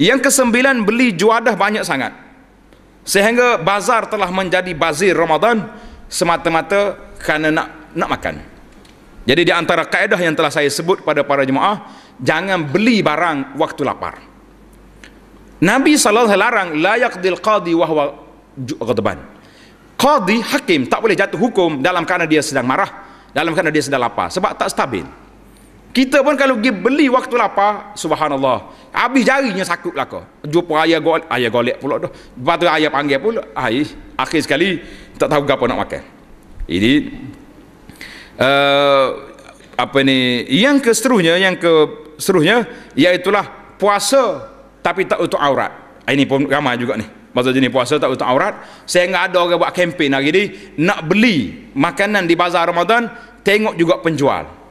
Yang kesembilan, beli juadah banyak sangat sehingga bazar telah menjadi bazir Ramadan semata-mata kerana nak makan. Jadi di antara kaedah yang telah saya sebut pada para jemaah, jangan beli barang waktu lapar. Nabi sallallahu alaihi wasallam larang, la yaqdil qadi wa huwa ghadban. Qadi, hakim, tak boleh jatuh hukum dalam keadaan dia sedang marah, dalam keadaan dia sedang lapar, sebab tak stabil. Kita pun kalau pergi beli waktu lapar, subhanallah, habis jarinya sakut belaka. Jumpa ayah golek pula dah. Lepas tu ayah panggil pula. Akhir sekali tak tahu apa nak makan. Ini yang keseterusnya iaitulah puasa tapi tak untuk aurat. Ini pun ramai juga ni. Masa jenis puasa tak untuk aurat. Sehingga ada orang buat kempen hari ni, nak beli makanan di bazar Ramadan, tengok juga penjual.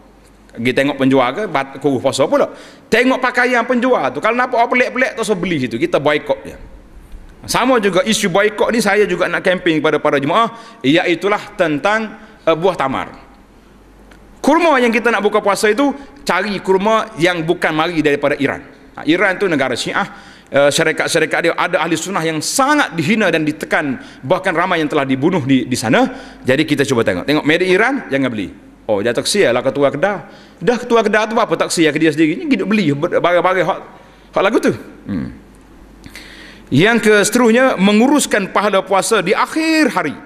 Pergi tengok penjual ke, kurus puasa pula. Tengok pakaian penjual tu. Kalau nampak orang pelik-pelik, tak usah beli situ. Kita boykot dia. Sama juga isu boykot ni, saya juga nak camping kepada para jemaah, iaitulah tentang buah tamar. Kurma yang kita nak buka puasa itu, cari kurma yang bukan mari daripada Iran. Iran tu negara Syiah. Syarikat-syarikat dia ada ahli sunnah yang sangat dihina dan ditekan, bahkan ramai yang telah dibunuh di sana. Jadi kita cuba tengok made in Iran, jangan beli. Oh, dia taksir lah ketua kedah. Dah ketua kedah tu apa taksir ke dia sendiri? Dia beli barang-barang hak lagu tu. Yang keseterusnya, menguruskan pahala puasa di akhir hari.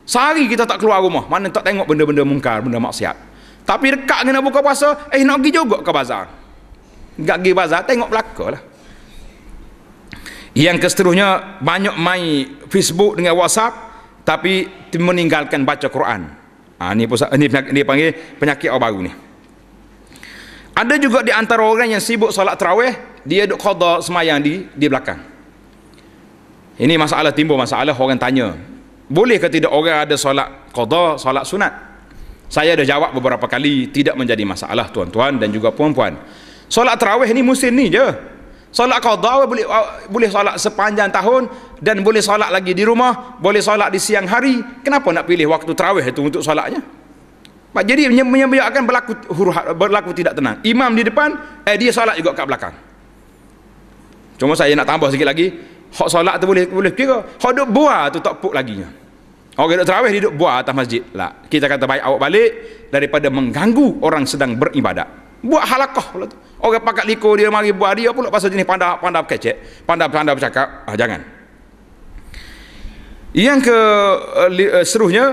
Sehari kita tak keluar rumah, mana tak tengok benda-benda mungkar, benda maksiat. Tapi dekat kena buka puasa, nak pergi juga ke bazar. Tak pergi bazar, tengok belaka lah. Yang keseterusnya, banyak main Facebook dengan WhatsApp tapi meninggalkan baca Quran. Ini panggil penyakit orang baru ni. Ada juga di antara orang yang sibuk solat tarawih, dia duk qada semayang di belakang. Ini timbul masalah, orang tanya, boleh ke tidak orang ada solat qada, solat sunat? Saya dah jawab beberapa kali, tidak menjadi masalah tuan-tuan dan juga puan-puan. Solat tarawih ni musim ni je. Solat qada boleh solat sepanjang tahun, dan boleh solat lagi di rumah, boleh solat di siang hari. Kenapa nak pilih waktu tarawih itu untuk solatnya? Jadi menyebabkan berlaku tidak tenang. Imam di depan, dia solat juga kat belakang. Cuma saya nak tambah sikit lagi, hak solat tu boleh kira, hak duk buah tu tak puk laginya. Orang duk tarawih dia duk buah atas masjid lah. Kita kata baik awak balik daripada mengganggu orang sedang beribadat. Buat halakah pula tu. Orang pakat likur dia mari buat dia pula pasal jenis pandai berkecek, pandai bercakap. Jangan. Yang seterusnya,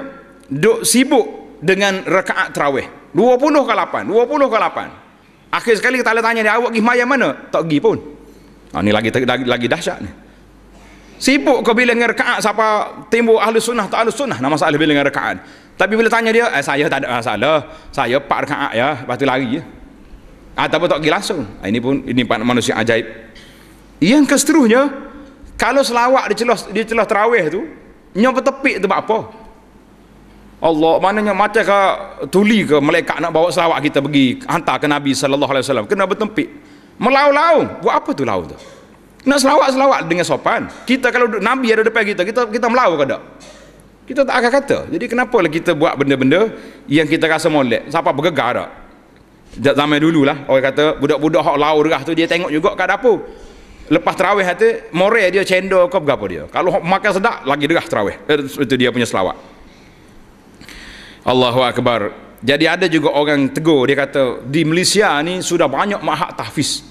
duk sibuk dengan rakaat tarawih 20 ke 8. Akhir sekali kita tanya dia, awak pergi mayang mana? Tak pergi pun. Ni lagi dahsyat ni. Sibuk ke bila dengan rakaat, siapa timbul ahli sunnah tak ahli sunnah, nama masalah bila dengan rakaat. Tapi bila tanya dia, saya tak ada masalah, saya 4 rakaat ya, lepas tu lari je. Ataupun tak pergi langsung. Ini manusia ajaib. Yang keseterusnya, kalau selawat di celah tarawih tu, nyampe tepik tu buat apa? Allah, maknanya macam ke tuli ke malaikat nak bawa selawat kita pergi hantar ke Nabi sallallahu alaihi wasallam, kena bertempik. Melau-lau, buat apa tu lau tu? Nak selawat dengan sopan. Kita kalau Nabi ada depan kita melau ke tak? Kita tak akan kata. Jadi kenapalah kita buat benda-benda yang kita rasa molek? Siapa bergegar tak? Zaman dulu lah, orang kata budak-budak hak lau derah tu, dia tengok juga kat dapur. Lepas tarawih tu, more dia cendol ke berapa dia. Kalau makan sedap, lagi derah tarawih. Itu dia punya selawat. Allahu Akbar. Jadi ada juga orang tegur, dia kata di Malaysia ni sudah banyak mahak tahfiz,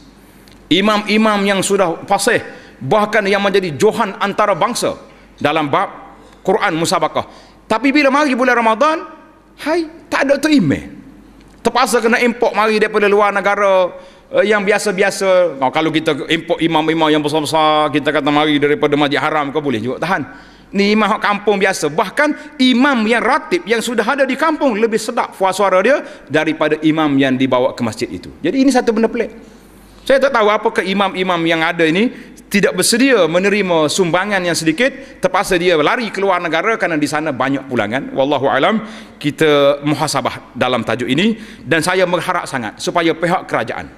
imam-imam yang sudah fasih, bahkan yang menjadi johan antara bangsa dalam bab Quran musabakah. Tapi bila mari bulan Ramadan, tak ada tu imam. Terpaksa kena import mari daripada luar negara yang biasa-biasa. Kalau kita import imam-imam yang besar-besar, kita kata mari daripada Masjid Haram, kau boleh juga tahan. Ni imam kampung biasa. Bahkan imam yang ratib yang sudah ada di kampung lebih sedap suara dia daripada imam yang dibawa ke masjid itu. Jadi ini satu benda pelik. Saya tak tahu apakah imam-imam yang ada ini tidak bersedia menerima sumbangan yang sedikit, terpaksa dia lari keluar negara kerana di sana banyak pulangan. Wallahu alam, kita muhasabah dalam tajuk ini, dan saya berharap sangat supaya pihak kerajaan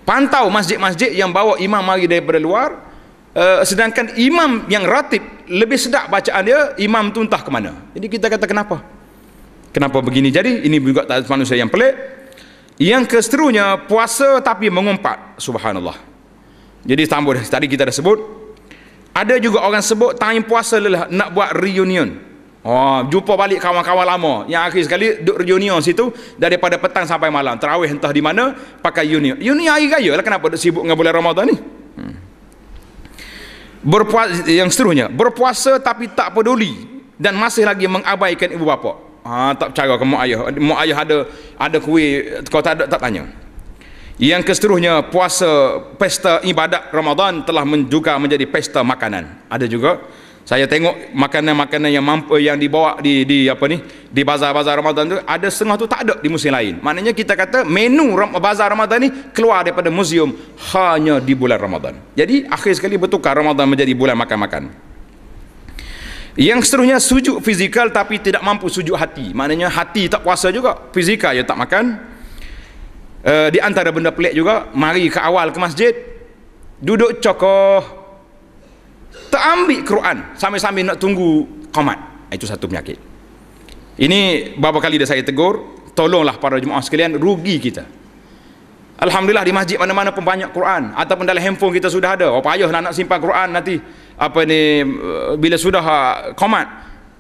pantau masjid-masjid yang bawa imam mari daripada luar, sedangkan imam yang ratib lebih sedap bacaan dia, imam tu entah ke mana. Jadi kita kata kenapa begini? Jadi ini juga manusia yang pelik. Yang keseterusnya, puasa tapi mengumpat. Subhanallah. Jadi tambah tadi kita dah sebut. Ada juga orang sebut time puasa lelah nak buat reunion. Oh, jumpa balik kawan-kawan lama. Yang akhir sekali duduk reunion situ daripada petang sampai malam. Tarawih entah di mana pakai reunion. Reunion hari raya lah, kenapa duk sibuk dengan bulan Ramadan ni? Yang seterusnya, berpuasa tapi tak peduli dan masih lagi mengabaikan ibu bapa. Tak percaya ke mak ayah. Mak ayah ada kuih, kau tak ada, tak tanya. Yang keseterusnya, puasa pesta ibadat Ramadan telah juga menjadi pesta makanan. Ada juga saya tengok makanan-makanan yang mampu yang dibawa di bazar-bazar Ramadan tu, ada setengah tu tak ada di musim lain. Maknanya kita kata menu bazar Ramadan ni keluar daripada museum hanya di bulan Ramadan. Jadi akhir sekali bertukar Ramadan menjadi bulan makan-makan. Yang seterusnya, sujud fizikal tapi tidak mampu sujud hati. Maknanya hati tak puasa juga, fizikal je tak makan. Di antara benda pelik juga, mari ke awal ke masjid, duduk cokoh, tak ambil Quran sambil-sambil nak tunggu qamat. Itu satu penyakit. Ini beberapa kali dah saya tegur, tolonglah para jemaah sekalian, rugi kita. Alhamdulillah di masjid mana-mana pun banyak Quran, ataupun dalam handphone kita sudah ada. Oh payah nak simpan Quran nanti bila sudah qamat.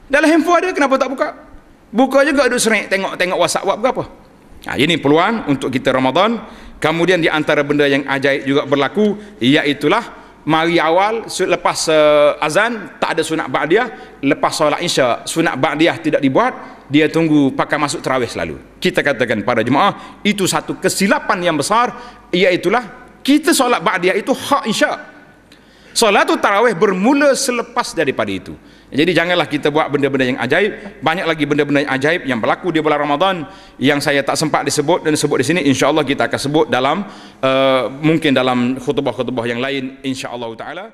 Dalam handphone ada, kenapa tak buka? Buka juga, duduk serik tengok WhatsApp buat berapa. Ini peluang untuk kita Ramadan. Kemudian di antara benda yang ajaib juga berlaku, iaitulah mari awal lepas azan tak ada sunat ba'diyah, lepas solat isya sunat ba'diyah tidak dibuat, dia tunggu pakai masuk tarawih selalu. Kita katakan pada jemaah, itu satu kesilapan yang besar, iaitulah kita solat ba'diyah itu hak isya. Solat tarawih bermula selepas daripada itu. Jadi janganlah kita buat benda-benda yang ajaib. Banyak lagi benda-benda yang ajaib yang berlaku di bulan Ramadan yang saya tak sempat disebut dan sebut di sini. InsyaAllah kita akan sebut dalam mungkin dalam khutbah-khutbah yang lain, insyaAllah ta'ala.